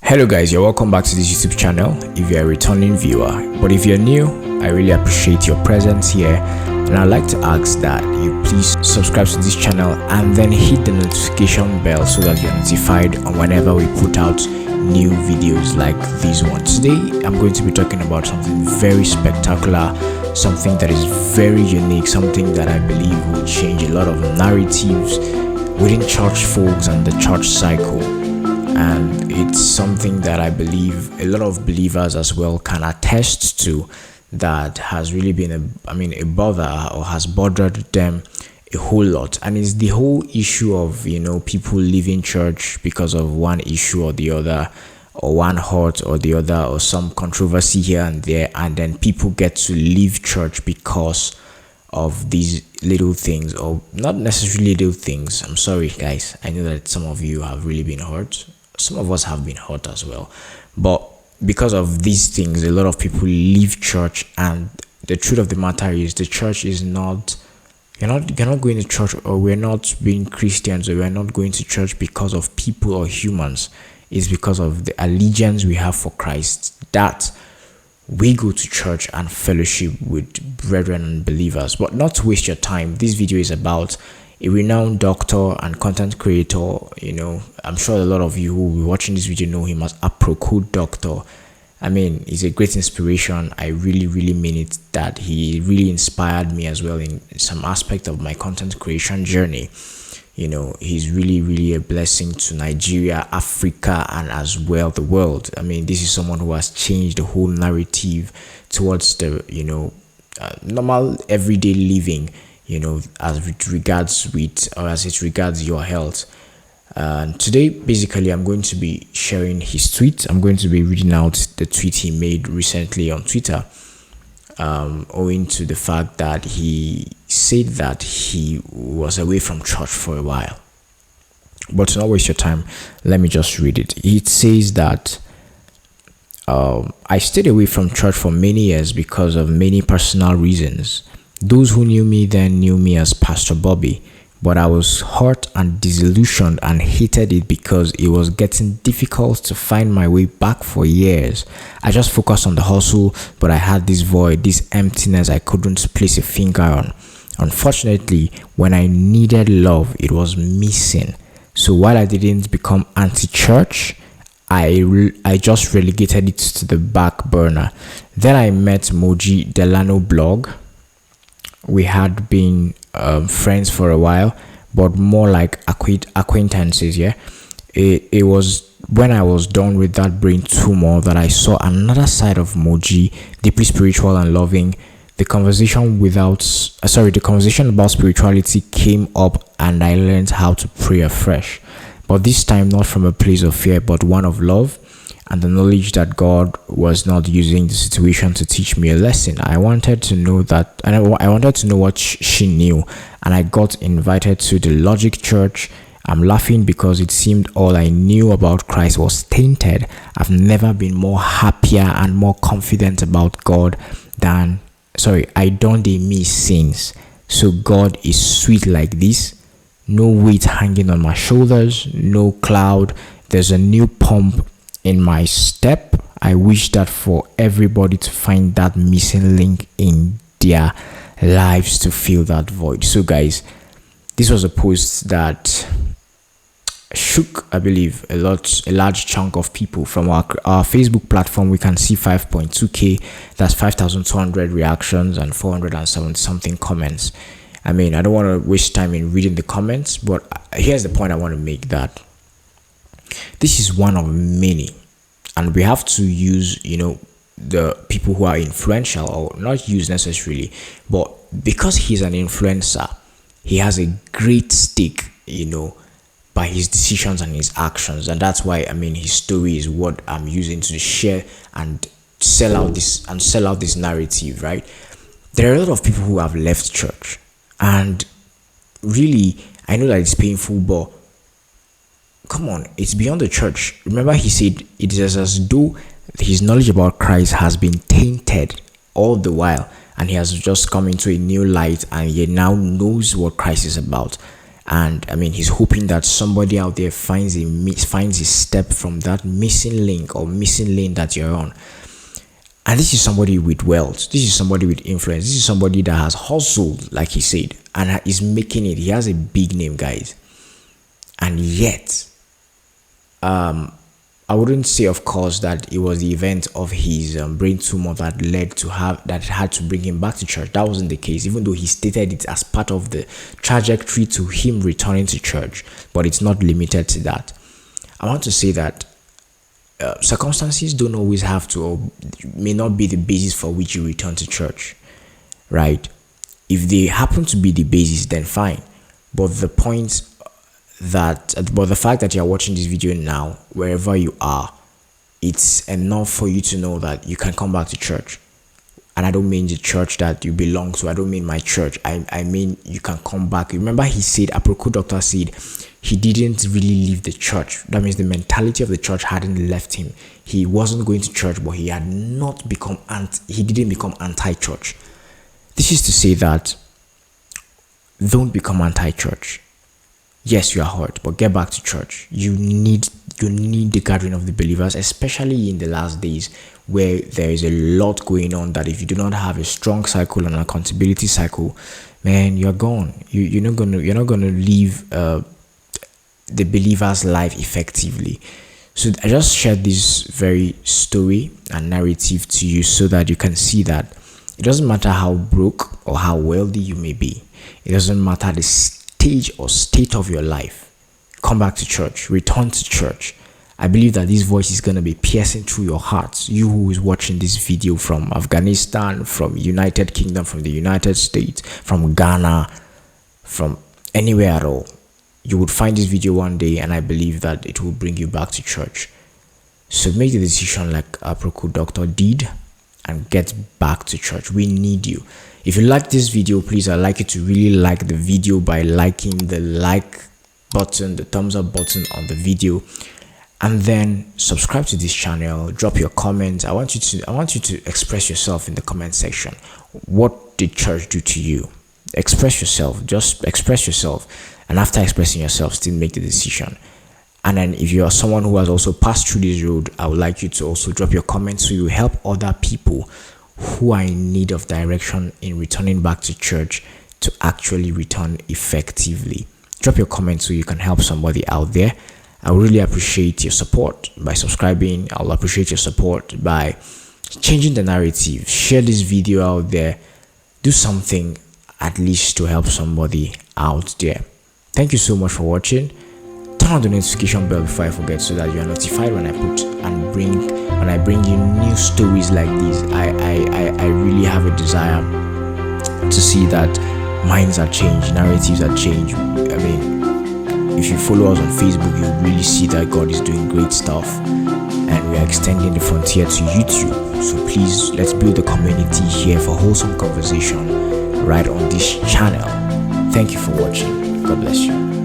Hello guys, you're welcome back to this YouTube channel if you're a returning viewer. But if you're new, I really appreciate your presence here, and I'd like to ask that you please subscribe to this channel and then hit the notification bell so that you're notified on whenever we put out new videos like this one. Today I'm going to be talking about something very spectacular, something that is very unique, something that I believe will change a lot of narratives within church folks and the church cycle. And it's something that I believe a lot of believers as well can attest to, that has really been a bother, or has bothered them a whole lot. And it's the whole issue of people leaving church because of one issue or the other, or one hurt or the other, or some controversy here and there, and then people get to leave church because of these little things, or not necessarily little things. I'm sorry guys, I know that some of you have really been hurt. Some of us have been hurt as well, but because of these things, a lot of people leave church. And the truth of the matter is, the church is not, you're not going to church, or we're not being Christians, or we're not going to church because of people or humans. It's because of the allegiance we have for Christ that we go to church and fellowship with brethren and believers. But not to waste your time, this video is about a renowned doctor and content creator. I'm sure a lot of you who will be watching this video know him as Aproko doctor. He's a great inspiration. I really mean it, that he really inspired me as well in some aspect of my content creation journey. He's really a blessing to Nigeria, Africa, and as well the world. This is someone who has changed the whole narrative towards the normal everyday living, as it regards your health. And today basically I'm going to be sharing his tweet. I'm going to be reading out the tweet he made recently on Twitter, owing to the fact that he said that he was away from church for a while. But to not waste your time, let me just read it. It says that I stayed away from church for many years because of many personal reasons. Those who knew me then knew me as Pastor Bobby, but I was hurt and disillusioned and hated it because it was getting difficult to find my way back for years. I just focused on the hustle, but I had this void, this emptiness I couldn't place a finger on. Unfortunately, when I needed love, it was missing. So while I didn't become anti-church, I just relegated it to the back burner. Then I met Moji Delano blog. We had been friends for a while, but more like acquaintances. It was when I was done with that brain tumor that I saw another side of Moji, deeply spiritual and loving. The conversation about spirituality came up, and I learned how to pray afresh, but this time not from a place of fear, but one of love and the knowledge that God was not using the situation to teach me a lesson. I wanted to know that, and I wanted to know what she knew, and I got invited to the Logic Church. I'm laughing because it seemed all I knew about Christ was tainted. I've never been more happier and more confident about God than, I don't miss sins. So God is sweet like this. No weight hanging on my shoulders, no cloud. There's a new pump in my step. I wish that for everybody to find that missing link in their lives to fill that void. So guys, this was a post that shook, I believe, a large chunk of people. From our Facebook platform, we can see 5.2k, that's 5,200 reactions and 470 something comments. I don't want to waste time in reading the comments, but here's the point I want to make, that this is one of many, and we have to use the people who are influential, or not use necessarily, but because he's an influencer, he has a great stake by his decisions and his actions. And that's why his story is what I'm using to share and sell out this narrative, right? There are a lot of people who have left church, and really I know that it's painful, but come on, it's beyond the church. Remember, he said it is as though his knowledge about Christ has been tainted all the while, and he has just come into a new light, and he now knows what Christ is about. And I mean, he's hoping that somebody out there finds a step from that missing link or missing lane that you're on. And this is somebody with wealth. This is somebody with influence. This is somebody that has hustled, like he said, and is making it. He has a big name, guys. And yet, I wouldn't say, of course, that it was the event of his brain tumor that had to bring him back to church. That wasn't the case, even though he stated it as part of the trajectory to him returning to church. But it's not limited to that. I want to say that circumstances don't always have to, or may not be the basis for which you return to church, right? If they happen to be the basis, then fine. But the fact that you're watching this video now, wherever you are, it's enough for you to know that you can come back to church. And I don't mean the church that you belong to. I don't mean my church. I mean you can come back. Remember, he said, Aproko doctor said, he didn't really leave the church. That means the mentality of the church hadn't left him. He wasn't going to church, but he didn't become anti-church. This is to say that don't become anti-church. Yes, you are hurt, but get back to church. You need the gathering of the believers, especially in the last days where there is a lot going on, that if you do not have a strong cycle and accountability cycle, man, you're gone. You're not gonna live the believer's life effectively. So I just shared this very story and narrative to you so that you can see that it doesn't matter how broke or how wealthy you may be. It doesn't matter the stage or state of your life. Come back to church. Return to church. I believe that this voice is going to be piercing through your heart. You who is watching this video from Afghanistan, from United Kingdom, from the United States, from Ghana, from anywhere at all. You would find this video one day, and I believe that it will bring you back to church. So make the decision like Aproko doctor did and get back to church. We need you. If you like this video, please, I'd like you to really like the video by liking the like button, the thumbs up button on the video, and then subscribe to this channel. Drop your comments. I want you to express yourself in the comment section. What did church do to you? Express yourself. Just express yourself. And after expressing yourself, still make the decision. And then if you are someone who has also passed through this road, I would like you to also drop your comments so you help other people who are in need of direction in returning back to church to actually return effectively. Drop your comments so you can help somebody out there. I would really appreciate your support by subscribing. I'll appreciate your support by changing the narrative. Share this video out there. Do something at least to help somebody out there. Thank you so much for watching. Turn on the notification bell before I forget so that you are notified when I bring you new stories like these. I really have a desire to see that minds are changed, narratives are changed. I mean, if you follow us on Facebook, you really see that God is doing great stuff, and we are extending the frontier to YouTube. So please, let's build a community here for wholesome conversation right on this channel. Thank you for watching. God bless you.